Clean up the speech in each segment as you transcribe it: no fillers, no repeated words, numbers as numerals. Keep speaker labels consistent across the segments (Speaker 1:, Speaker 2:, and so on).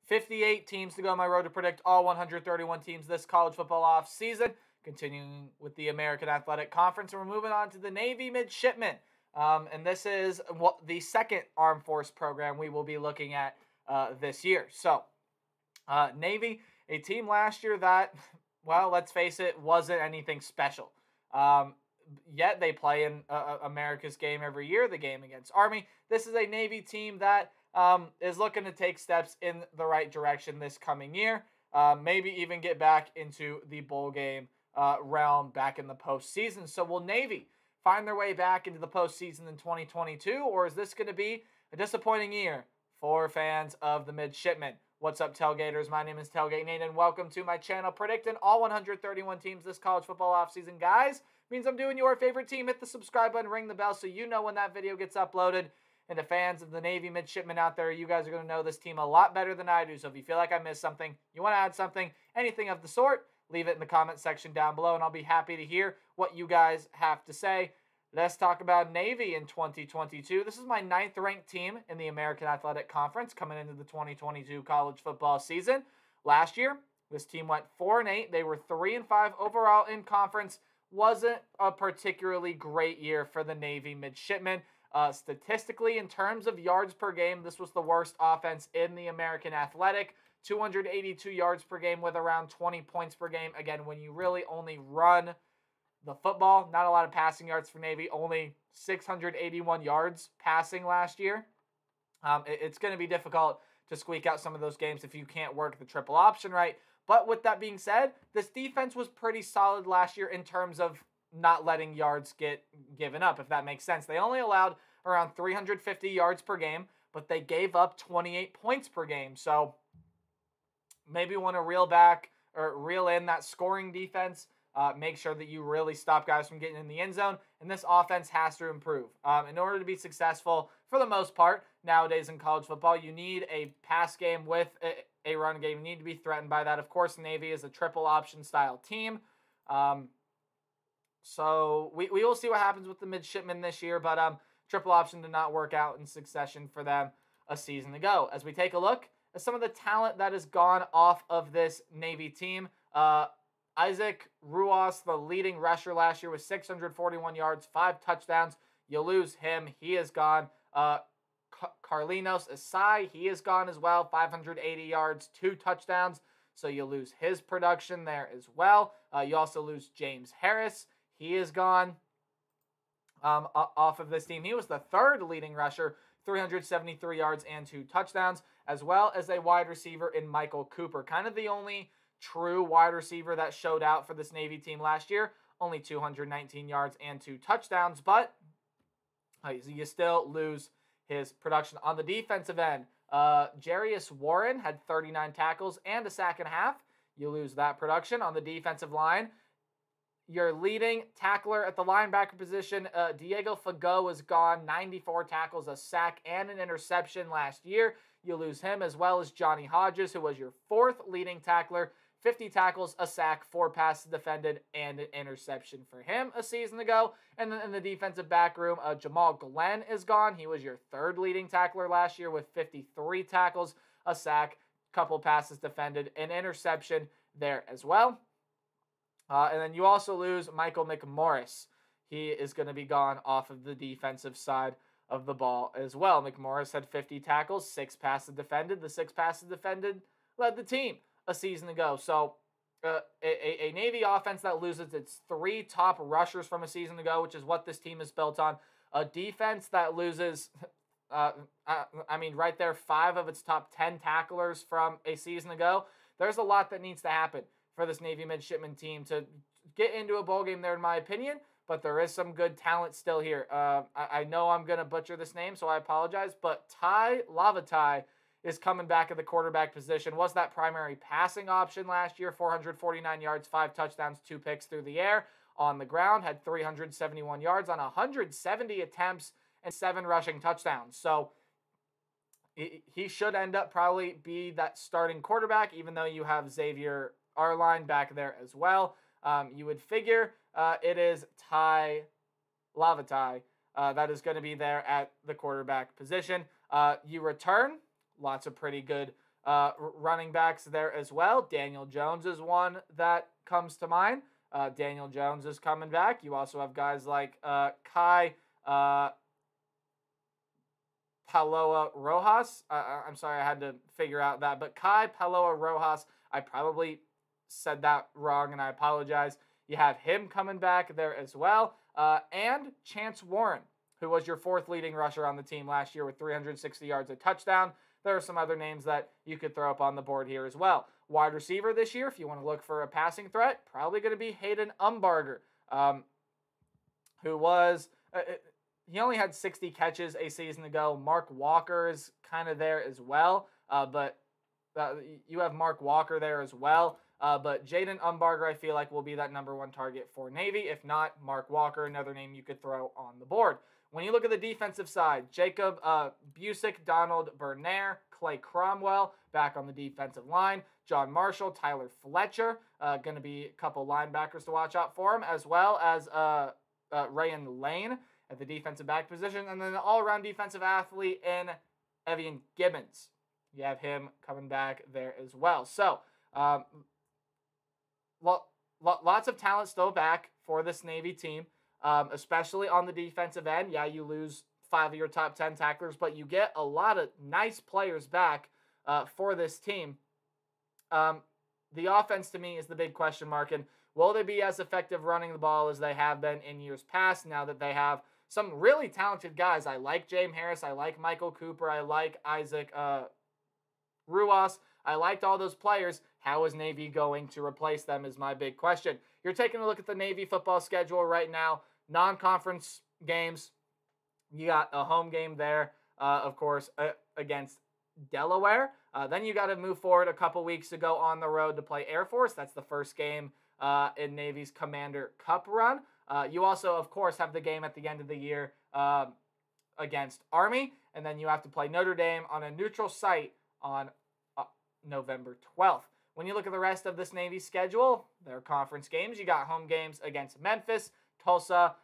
Speaker 1: 58 teams to go on my road to predict all 131 teams this college football off season. Continuing with the American Athletic Conference, and we're moving on to the Navy Midshipmen. And this is the second Armed Force program we will be looking at this year. So, Navy, a team last year that, well, let's face it, wasn't anything special. Yet they play in America's game every year, the game against Army. This is a Navy team that is looking to take steps in the right direction this coming year. Maybe even get back into the bowl game realm back in the postseason. So will Navy find their way back into the postseason in 2022, or is this going to be a disappointing year for fans of the Midshipmen? What's up, Tailgaters? My name is Tailgate Nate, and welcome to my channel predicting all 131 teams this college football offseason. Guys, means I'm doing your favorite team. Hit the subscribe button, ring the bell so you know when that video gets uploaded. And to fans of the Navy Midshipmen out there, you guys are going to know this team a lot better than I do. So if you feel like I missed something, you want to add something, anything of the sort, leave it in the comment section down below, and I'll be happy to hear what you guys have to say. Let's talk about Navy in 2022. This is my 9th ranked team in the American Athletic Conference coming into the 2022 college football season. Last year, this team went 4-8. They were 3-5 overall in conference. Wasn't a particularly great year for the Navy Midshipmen. Statistically, in terms of yards per game, this was the worst offense in the American Athletic. 282 yards per game with around 20 points per game. Again, when you really only run the football, not a lot of passing yards for Navy, only 681 yards passing last year. It's going to be difficult to squeak out some of those games if you can't work the triple option right. But with that being said, this defense was pretty solid last year in terms of not letting yards get given up, if that makes sense. They only allowed around 350 yards per game, but they gave up 28 points per game. So maybe want to reel in that scoring defense. Make sure that you really stop guys from getting in the end zone, and this offense has to improve. In order to be successful, for the most part, nowadays in college football, you need a pass game with a run game. You need to be threatened by that. Of course, Navy is a triple option style team. So we will see what happens with the Midshipmen this year, but triple option did not work out in succession for them a season ago. As we take a look at some of the talent that has gone off of this Navy team, Isaac Ruas, the leading rusher last year, with 641 yards, 5 touchdowns. You lose him. He is gone. Carlinos Asai, he is gone as well. 580 yards, 2 touchdowns. So you lose his production there as well. You also lose James Harris. He is gone off of this team. He was the 3rd leading rusher, 373 yards and 2 touchdowns, as well as a wide receiver in Michael Cooper. Kind of the only true wide receiver that showed out for this Navy team last year. Only 219 yards and 2 touchdowns, but you still lose his production. On the defensive end, Jarius Warren had 39 tackles and a sack and a half. You lose that production. On the defensive line, your leading tackler at the linebacker position, Diego Fago, is gone. 94 tackles, a sack, and an interception last year. You lose him, as well as Johnny Hodges, who was your 4th leading tackler. 50 tackles, a sack, 4 passes defended, and an interception for him a season ago. And then in the defensive back room, Jamal Glenn is gone. He was your 3rd leading tackler last year with 53 tackles, a sack, couple passes defended, an interception there as well. And then you also lose Michael McMorris. He is going to be gone off of the defensive side of the ball as well. McMorris had 50 tackles, 6 passes defended. The 6 passes defended led the team a season ago. So a Navy offense that loses its 3 top rushers from a season ago, which is what this team is built on. A defense that loses, right there, 5 of its top 10 tacklers from a season ago. There's a lot that needs to happen for this Navy Midshipmen team to get into a bowl game there, in my opinion, but there is some good talent still here. I know I'm going to butcher this name, so I apologize, but Tai Lavatai is coming back at the quarterback position. Was that primary passing option last year, 449 yards, 5 touchdowns, 2 picks through the air. On the ground, had 371 yards on 170 attempts and 7 rushing touchdowns. So he should end up probably be that starting quarterback, even though you have Xavier Arline back there as well. You would figure it is Tai Lavatai that is going to be there at the quarterback position. You return lots of pretty good running backs there as well. Daniel Jones is one that comes to mind. Daniel Jones is coming back. You also have guys like Kai Paloa Rojas. I'm sorry, I had to figure out that. But Kai Paloa Rojas, I probably said that wrong, and I apologize. You have him coming back there as well. And Jarius Warren, who was your 4th leading rusher on the team last year with 360 yards, a touchdown. There are some other names that you could throw up on the board here as well. Wide receiver this year, if you want to look for a passing threat, probably going to be Hayden Umbarger, who was... he only had 60 catches a season ago. Mark Walker is kind of there as well, but you have Mark Walker there as well. But Jaden Umbarger, I feel like, will be that #1 target for Navy. If not, Mark Walker, another name you could throw on the board. When you look at the defensive side, Jacob Busick, Donald Bernaire, Clay Cromwell back on the defensive line, John Marshall, Tyler Fletcher, going to be a couple linebackers to watch out for him, as well as Rayan Lane at the defensive back position, and then an all-around defensive athlete in Evian Gibbons. You have him coming back there as well. So, lots of talent still back for this Navy team, especially on the defensive end. Yeah, you lose 5 of your top 10 tacklers, but you get a lot of nice players back for this team. The offense, to me, is the big question mark, and will they be as effective running the ball as they have been in years past now that they have some really talented guys? I like James Harris. I like Michael Cooper. I like Isaac Ruas. I liked all those players. How is Navy going to replace them is my big question. You're taking a look at the Navy football schedule right now. Non-conference games. You got a home game there, of course, against Delaware. Then you got to move forward a couple weeks to go on the road to play Air Force. That's the first game in Navy's Commander Cup run. You also, of course, have the game at the end of the year against Army. And then you have to play Notre Dame on a neutral site on November 12th. When you look at the rest of this Navy schedule, their conference games, you got home games against Memphis, Tulsa,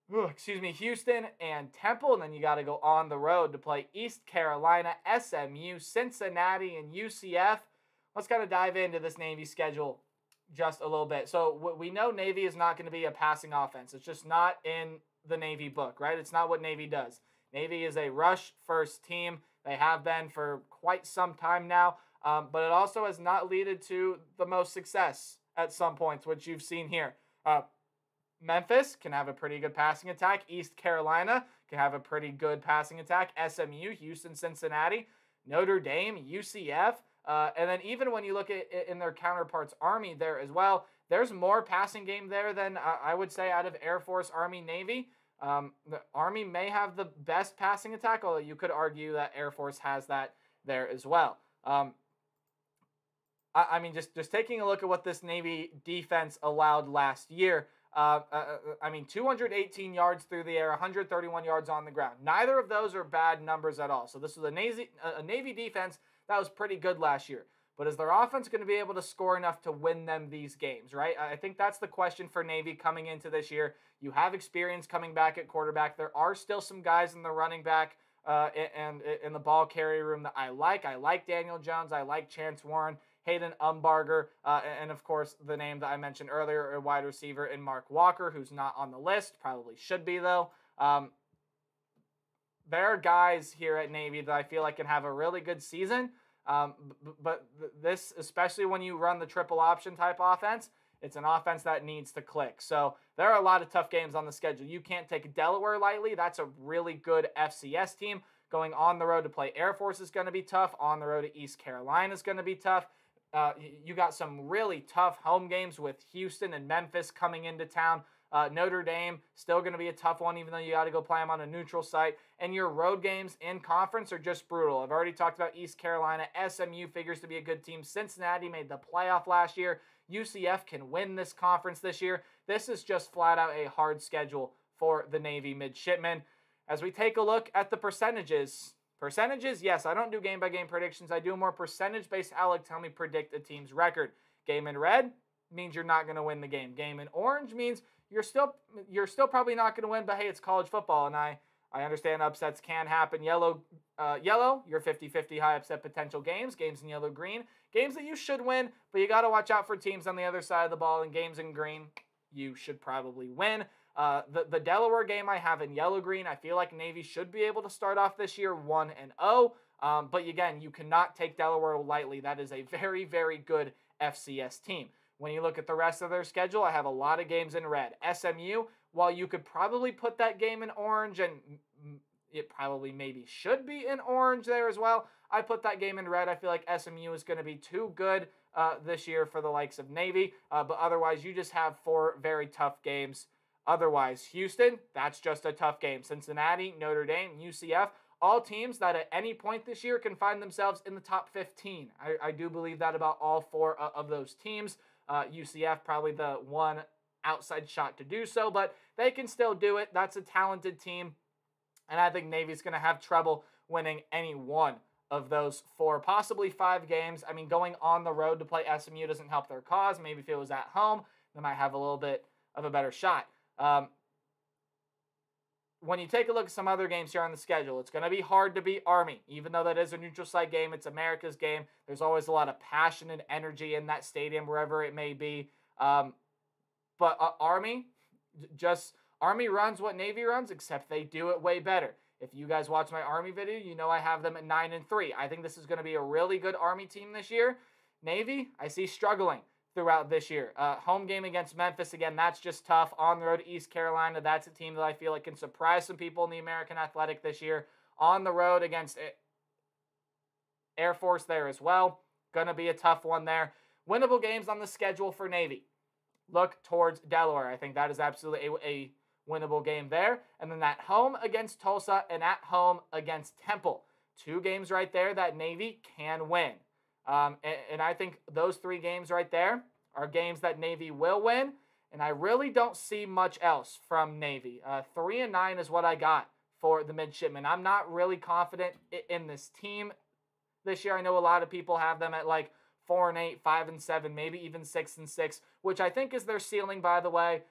Speaker 1: Houston, and Temple. And then you got to go on the road to play East Carolina, SMU, Cincinnati, and UCF. Let's kind of dive into this Navy schedule just a little bit. So we know Navy is not going to be a passing offense. It's just not in the Navy book, right? It's not what Navy does. Navy is a rush-first team. They have been for quite some time now, but it also has not led to the most success at some points, which you've seen here. Memphis can have a pretty good passing attack. East Carolina can have a pretty good passing attack. SMU, Houston, Cincinnati, Notre Dame, UCF. And then even when you look at in their counterparts, Army there as well, there's more passing game there than I would say out of Air Force, Army, Navy. The Army may have the best passing attack, although you could argue that Air Force has that there as well. I mean, just taking a look at what this Navy defense allowed last year. 218 yards through the air, 131 yards on the ground. Neither of those are bad numbers at all. So this was a Navy defense that was pretty good last year. But is their offense going to be able to score enough to win them these games, right? I think that's the question for Navy coming into this year. You have experience coming back at quarterback. There are still some guys in the running back and in the ball carrier room that I like. I like Daniel Jones. I like Jarius Warren, Hayden Umbarger, and of course the name that I mentioned earlier, a wide receiver in Mark Walker, who's not on the list. Probably should be, though. There are guys here at Navy that I feel like can have a really good season. But this, especially when you run the triple option type offense, it's an offense that needs to click. So there are a lot of tough games on the schedule. You can't take Delaware lightly. That's a really good FCS team. Going on the road to play Air Force is going to be tough. On the road to East Carolina is going to be tough. You got some really tough home games with Houston and Memphis coming into town. Notre Dame, still going to be a tough one, even though you got to go play them on a neutral site. And your road games in conference are just brutal. I've already talked about East Carolina. SMU figures to be a good team. Cincinnati made the playoff last year. UCF can win this conference this year. This is just flat out a hard schedule for the Navy Midshipmen. As we take a look at the percentages, yes, I don't do game-by-game predictions. I do more percentage-based. Alec, tell me predict a team's record. Game in red means you're not going to win the game. Game in orange means you're still probably not going to win, but hey, it's college football, and I I understand upsets can happen. Yellow, your 50-50 high upset potential games in yellow-green, games that you should win, but you got to watch out for teams on the other side of the ball, and games in green, you should probably win. The Delaware game I have in yellow-green, I feel like Navy should be able to start off this year 1-0, but again, you cannot take Delaware lightly. That is a very, very good FCS team. When you look at the rest of their schedule, I have a lot of games in red. SMU, while you could probably put that game in orange, and it probably maybe should be in orange there as well, I put that game in red. I feel like SMU is going to be too good this year for the likes of Navy, but otherwise you just have 4 very tough games. Otherwise, Houston, that's just a tough game. Cincinnati, Notre Dame, UCF, all teams that at any point this year can find themselves in the top 15. I do believe that about all 4 of those teams. UCF probably the one outside shot to do so, but they can still do it. That's a talented team, and I think Navy's going to have trouble winning any one of those 4, possibly 5 games. I mean, going on the road to play SMU doesn't help their cause. Maybe if it was at home, they might have a little bit of a better shot. When you take a look at some other games here on the schedule, it's going to be hard to beat Army. Even though that is a neutral site game, it's America's game. There's always a lot of passion and energy in that stadium, wherever it may be. But Army runs what Navy runs, except they do it way better. If you guys watch my Army video, you know I have them at 9-3. I think this is going to be a really good Army team this year. Navy, I see struggling throughout this year. Home game against Memphis, again, that's just tough. On the road to East Carolina, that's a team that I feel like can surprise some people in the American Athletic this year. On the road against Air Force there as well. Going to be a tough one there. Winnable games on the schedule for Navy. Look towards Delaware. I think that is absolutely a winnable game there. And then at home against Tulsa and at home against Temple. 2 games right there that Navy can win. And I think those 3 games right there are games that Navy will win. And I really don't see much else from Navy. 3-9 is what I got for the Midshipmen. I'm not really confident in this team this year. I know a lot of people have them at like 4-8, 5-7, maybe even 6-6, which I think is their ceiling, by the way.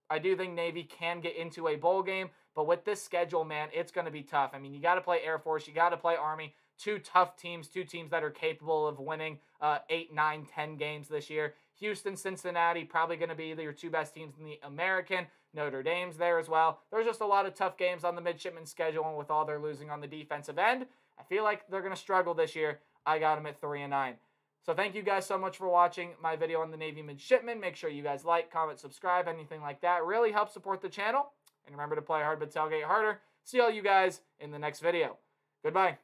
Speaker 1: I do think Navy can get into a bowl game, but with this schedule, man, it's going to be tough. I mean, you got to play Air Force, you got to play Army, 2 tough teams, 2 teams that are capable of winning 8, 9, 10 games this year. Houston, Cincinnati, probably going to be your 2 best teams in the American. Notre Dame's there as well. There's just a lot of tough games on the Midshipmen schedule, and with all their losing on the defensive end, I feel like they're going to struggle this year. I got them at 3-9. So thank you guys so much for watching my video on the Navy Midshipmen. Make sure you guys like, comment, subscribe, anything like that. It really helps support the channel. And remember to play hard but tailgate harder. See all you guys in the next video. Goodbye.